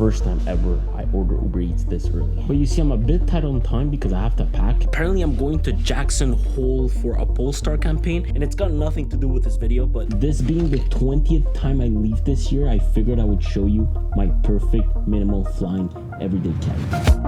first time ever I order Uber Eats this early. But you see, I'm a bit tight on time because I have to pack. Apparently I'm going to Jackson Hole for a Polestar campaign, and it's got nothing to do with this video, but this being the 20th time I leave this year, I figured I would show you my perfect minimal flying everyday carry.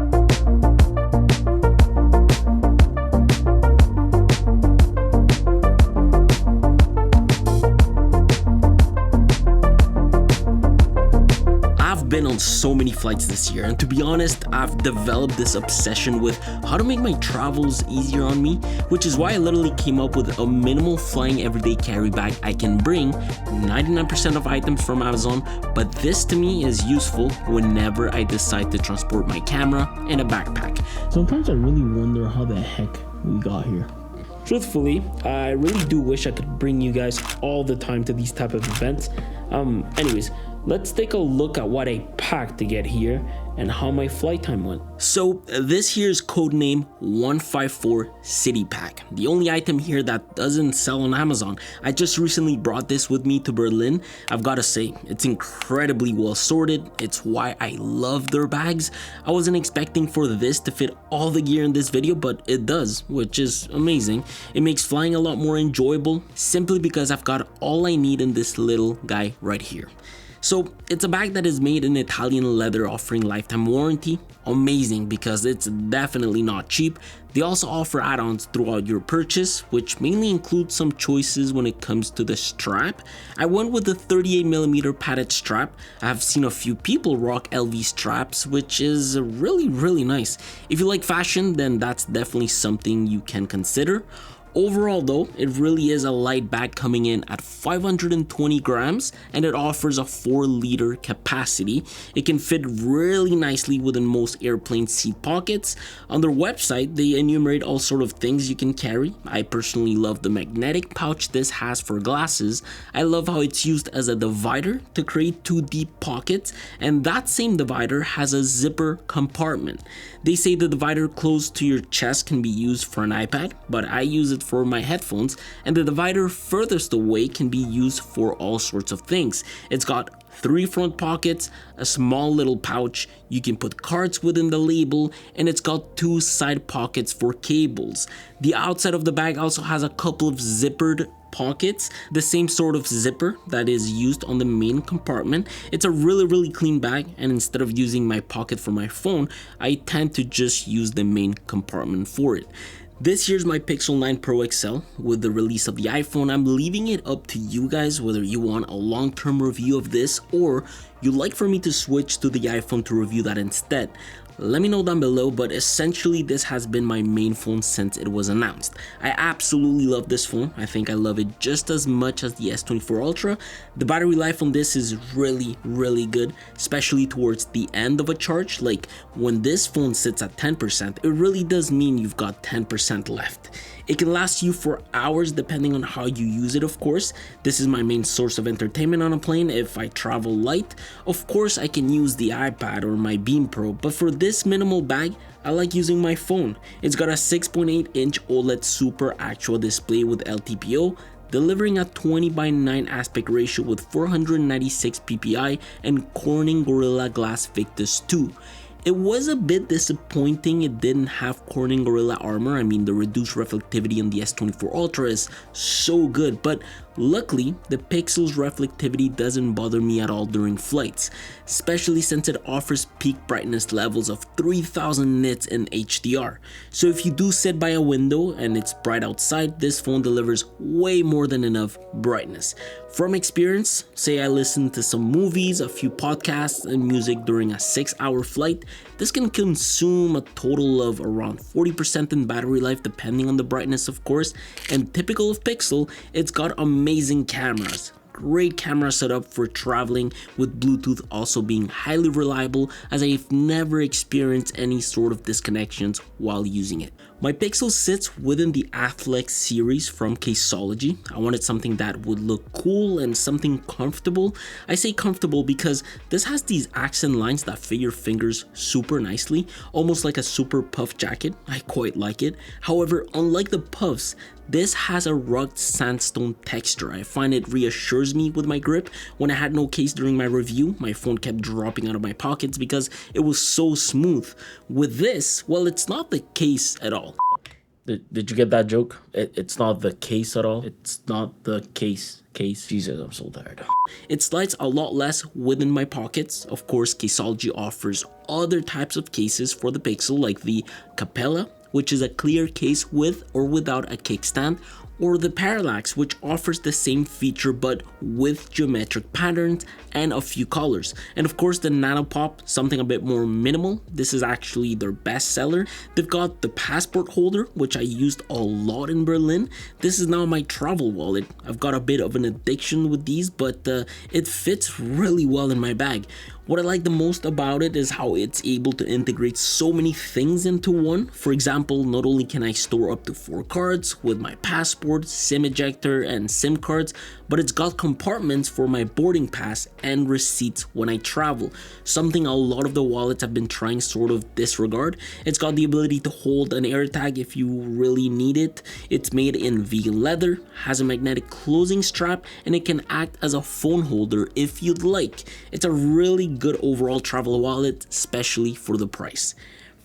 Been on so many flights this year, and to be honest, I've developed this obsession with how to make my travels easier on me, which is why I literally came up with a minimal flying everyday carry bag I can bring 99% of items from Amazon, but this to me is useful whenever I decide to transport my camera in a backpack. Sometimes I really wonder how the heck we got here. Truthfully, I really do wish I could bring you guys all the time to these type of events. Anyways, let's take a look at what I packed to get here and how my flight time went. So this here is codename 154 City Pack, the only item here that doesn't sell on Amazon. I just recently brought this with me to Berlin. I've got to say, it's incredibly well sorted. It's why I love their bags. I wasn't expecting for this to fit all the gear in this video, but it does, which is amazing. It makes flying a lot more enjoyable simply because I've got all I need in this little guy right here. So it's a bag that is made in Italian leather, offering lifetime warranty. Amazing, because it's definitely not cheap. They also offer add-ons throughout your purchase, which mainly include some choices when it comes to the strap. I went with the 38mm padded strap. I have seen a few people rock LV straps, which is really nice. If you like fashion, then that's definitely something you can consider. Overall though, it really is a light bag coming in at 520 grams, and it offers a 4-liter capacity. It can fit really nicely within most airplane seat pockets. On their website, they enumerate all sort of things you can carry. I personally love the magnetic pouch this has for glasses. I love how it's used as a divider to create 2 deep pockets, and that same divider has a zipper compartment. They say the divider close to your chest can be used for an iPad, but I use it for my headphones, and the divider furthest away can be used for all sorts of things. It's got 3 front pockets, a small little pouch, you can put cards within the label, and it's got 2 side pockets for cables. The outside of the bag also has a couple of zippered pockets, the same sort of zipper that is used on the main compartment. It's a really clean bag, and instead of using my pocket for my phone, I tend to just use the main compartment for it. This here's my Pixel 9 Pro XL. With the release of the iPhone, I'm leaving it up to you guys whether you want a long-term review of this or you'd like for me to switch to the iPhone to review that instead. Let me know down below, but essentially this has been my main phone since it was announced. I absolutely love this phone. I think I love it just as much as the S24 Ultra. The battery life on this is really good, especially towards the end of a charge. Like when this phone sits at 10%, it really does mean you've got 10% left. It can last you for hours depending on how you use it, of course. This is my main source of entertainment on a plane if I travel light. Of course, I can use the iPad or my Beam Pro, but for this minimal bag, I like using my phone. It's got a 6.8-inch OLED Super Actual display with LTPO, delivering a 20:9 aspect ratio with 496 ppi and Corning Gorilla Glass Victus 2. It was a bit disappointing it didn't have Corning Gorilla Armor. I mean, the reduced reflectivity on the S24 Ultra is so good, but luckily, the Pixel's reflectivity doesn't bother me at all during flights, especially since it offers peak brightness levels of 3000 nits in HDR. So if you do sit by a window and it's bright outside, this phone delivers way more than enough brightness. From experience, say I listen to some movies, a few podcasts, and music during a 6-hour flight, this can consume a total of around 40% in battery life depending on the brightness, of course, and typical of Pixel, it's got amazing cameras. Great camera setup for traveling, with Bluetooth also being highly reliable as I've never experienced any sort of disconnections while using it. My Pixel sits within the Afflex series from Caseology. I wanted something that would look cool and something comfortable. I say comfortable because this has these accent lines that fit your fingers super nicely, almost like a super puff jacket. I quite like it. However, unlike the puffs, this has a rugged sandstone texture. I find it reassures me with my grip. When I had no case during my review, my phone kept dropping out of my pockets because it was so smooth. With this, well, it's not the case at all. Did you get that joke? It's not the case at all. It's not the case. Jesus, I'm so tired. It slides a lot less within my pockets. Of course, Caseology offers other types of cases for the Pixel, like the Capella, which is a clear case with or without a kickstand, or the Parallax, which offers the same feature but with geometric patterns and a few colors. And of course the Nanopop, something a bit more minimal. This is actually their best seller. They've got the passport holder, which I used a lot in Berlin. This is now my travel wallet. I've got a bit of an addiction with these, but it fits really well in my bag. What I like the most about it is how it's able to integrate so many things into one. For example, not only can I store up to 4 cards with my passport, SIM ejector, and SIM cards, but it's got compartments for my boarding pass and receipts when I travel, something a lot of the wallets have been trying sort of disregard. It's got the ability to hold an AirTag if you really need it. It's made in vegan leather, has a magnetic closing strap, and it can act as a phone holder if you'd like. It's a really good overall travel wallet, especially for the price.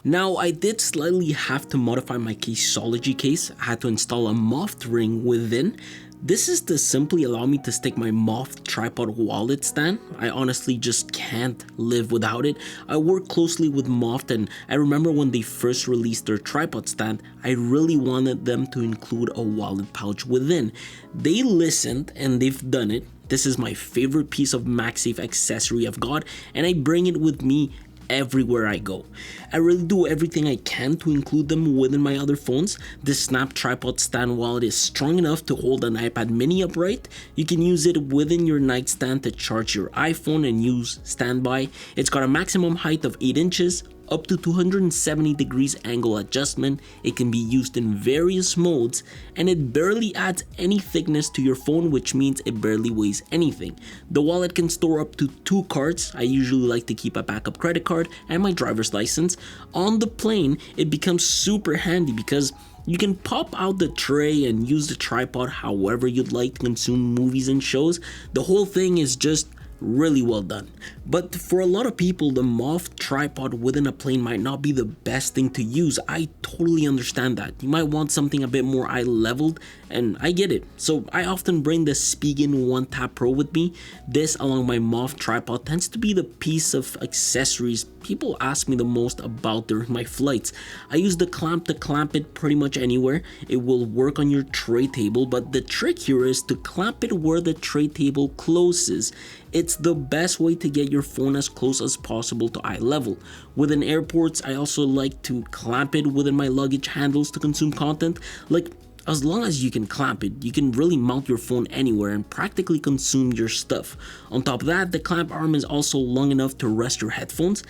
Now, I did slightly have to modify my Caseology case. I had to install a moth ring within. This is to simply allow me to stick my moth tripod wallet stand. I honestly just can't live without it. I work closely with Moth, and I remember when they first released their tripod stand, I really wanted them to include a wallet pouch within. They listened and they've done it. This is my favorite piece of MagSafe accessory I've got, and I bring it with me everywhere I go. I really do everything I can to include them within my other phones. This Snap tripod stand wallet is strong enough to hold an iPad mini upright. You can use it within your nightstand to charge your iPhone and use standby. It's got a maximum height of 8 inches, up to 270 degrees angle adjustment. It can be used in various modes, and it barely adds any thickness to your phone, which means it barely weighs anything. The wallet can store up to 2 cards. I usually like to keep a backup credit card and my driver's license. On the plane, it becomes super handy because you can pop out the tray and use the tripod however you'd like to consume movies and shows. The whole thing is just really well done. But for a lot of people, the Moth tripod within a plane might not be the best thing to use. I totally understand that. You might want something a bit more eye leveled, and I get it. So I often bring the Spigen One Tap Pro with me. This, along my Moth tripod, tends to be the piece of accessories people ask me the most about during my flights. I use the clamp to clamp it pretty much anywhere. It will work on your tray table, but the trick here is to clamp it where the tray table closes. It's the best way to get your phone as close as possible to eye level. Within airports, I also like to clamp it within my luggage handles to consume content. Like, as long as you can clamp it, you can really mount your phone anywhere and practically consume your stuff. On top of that, the clamp arm is also long enough to rest your headphones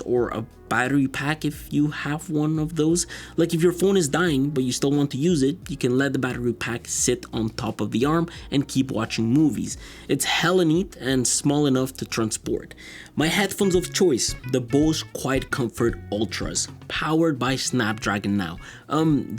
or a battery pack if you have one of those. Like if your phone is dying but you still want to use it, you can let the battery pack sit on top of the arm and keep watching movies. It's hella neat and small enough to transport. My headphones of choice, the Bose Quiet Comfort Ultras, powered by Snapdragon now.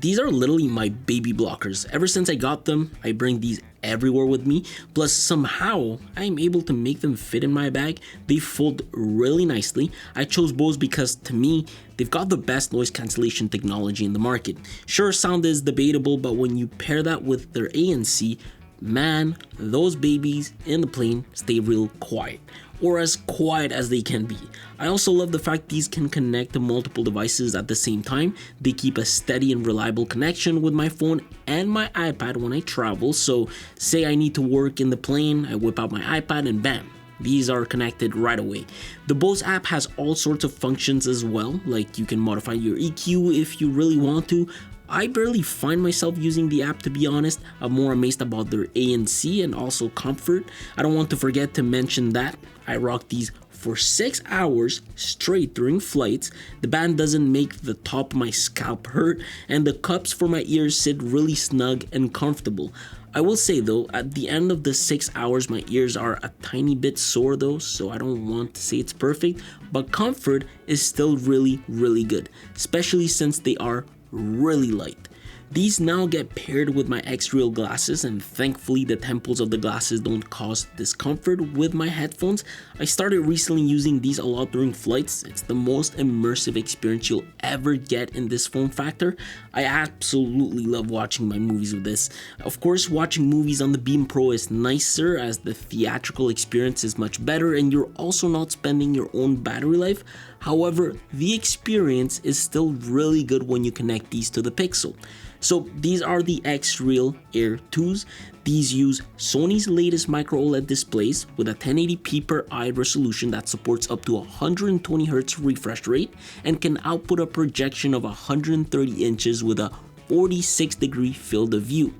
These are literally my baby blockers. Ever since I got them, I bring these everywhere with me. Plus, somehow I'm able to make them fit in my bag. They fold really nicely. I chose Bose because to me, they've got the best noise cancellation technology in the market. Sure, sound is debatable, but when you pair that with their ANC, man, those babies in the plane stay real quiet, or as quiet as they can be. I also love the fact these can connect to multiple devices at the same time. They keep a steady and reliable connection with my phone and my iPad when I travel. So say I need to work in the plane, I whip out my iPad and bam, these are connected right away. The Bose app has all sorts of functions as well, like you can modify your EQ if you really want to. I barely find myself using the app, to be honest. I'm more amazed about their ANC and also comfort. I don't want to forget to mention that I rock these for 6 hours straight during flights. The band doesn't make the top of my scalp hurt, and the cups for my ears sit really snug and comfortable. I will say though, at the end of the 6 hours, my ears are a tiny bit sore though, so I don't want to say it's perfect, but comfort is still really good, especially since they are really light. These now get paired with my X-Real glasses, and thankfully the temples of the glasses don't cause discomfort with my headphones. I started recently using these a lot during flights. It's the most immersive experience you'll ever get in this form factor. I absolutely love watching my movies with this. Of course, watching movies on the Beam Pro is nicer as the theatrical experience is much better and you're also not spending your own battery life. However, the experience is still really good when you connect these to the Pixel. So these are the X-Real Air 2s. These use Sony's latest micro OLED displays with a 1080p per eye resolution that supports up to 120Hz refresh rate and can output a projection of 130 inches with a 46-degree field of view.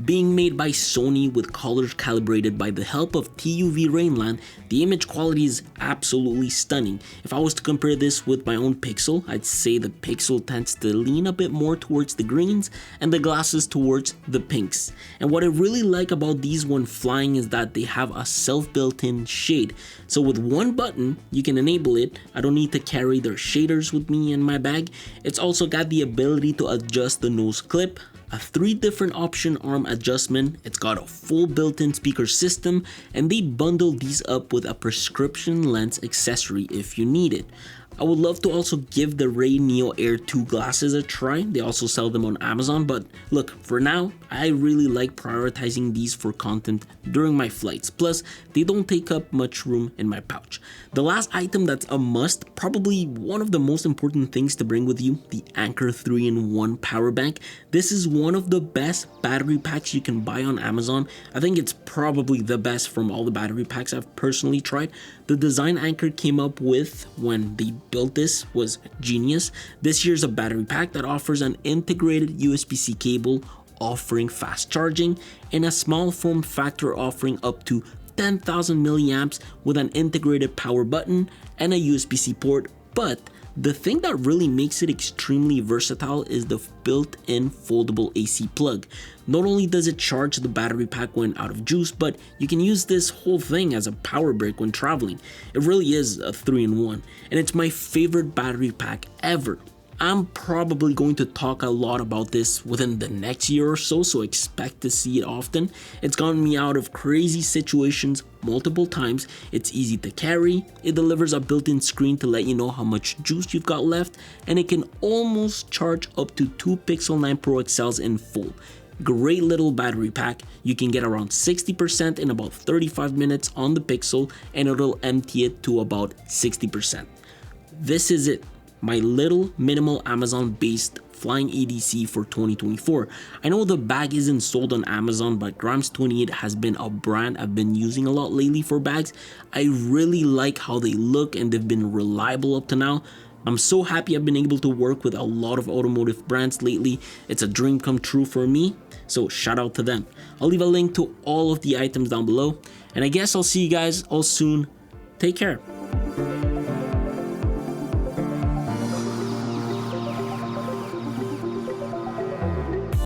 Being made by Sony with colors calibrated by the help of TUV Rainland, the image quality is absolutely stunning. If I was to compare this with my own Pixel, I'd say the Pixel tends to lean a bit more towards the greens and the glasses towards the pinks. And what I really like about these when flying is that they have a self-built-in shade. So with one button, you can enable it. I don't need to carry their shaders with me in my bag. It's also got the ability to adjust the nose clip, a 3 different option arm adjustment, it's got a full built-in speaker system, and they bundle these up with a prescription lens accessory if you need it. I would love to also give the Ray Neo Air 2 glasses a try. They also sell them on Amazon, but look, for now, I really like prioritizing these for content during my flights. Plus, they don't take up much room in my pouch. The last item that's a must, probably one of the most important things to bring with you, the Anker 3-in-1 power bank. This is one of the best battery packs you can buy on Amazon. I think it's probably the best from all the battery packs I've personally tried. The design Anker came up with when they built this was genius. This here's a battery pack that offers an integrated USB-C cable offering fast charging and a small form factor offering up to 10,000 milliamps with an integrated power button and a USB-C port. But the thing that really makes it extremely versatile is the built-in foldable AC plug. Not only does it charge the battery pack when out of juice, but you can use this whole thing as a power brick when traveling. It really is a 3-in-1, and it's my favorite battery pack ever. I'm probably going to talk a lot about this within the next year or so, so expect to see it often. It's gotten me out of crazy situations multiple times. It's easy to carry, it delivers a built-in screen to let you know how much juice you've got left, and it can almost charge up to 2 Pixel 9 Pro XLs in full. Great little battery pack. You can get around 60% in about 35 minutes on the Pixel, and it'll empty it to about 60%. This is it. My little minimal Amazon based flying EDC for 2024. I know the bag isn't sold on Amazon, but Grimes28 has been a brand I've been using a lot lately for bags. I really like how they look and they've been reliable up to now. I'm so happy I've been able to work with a lot of automotive brands lately. It's a dream come true for me, so shout out to them. I'll leave a link to all of the items down below, and I guess I'll see you guys all soon. Take care.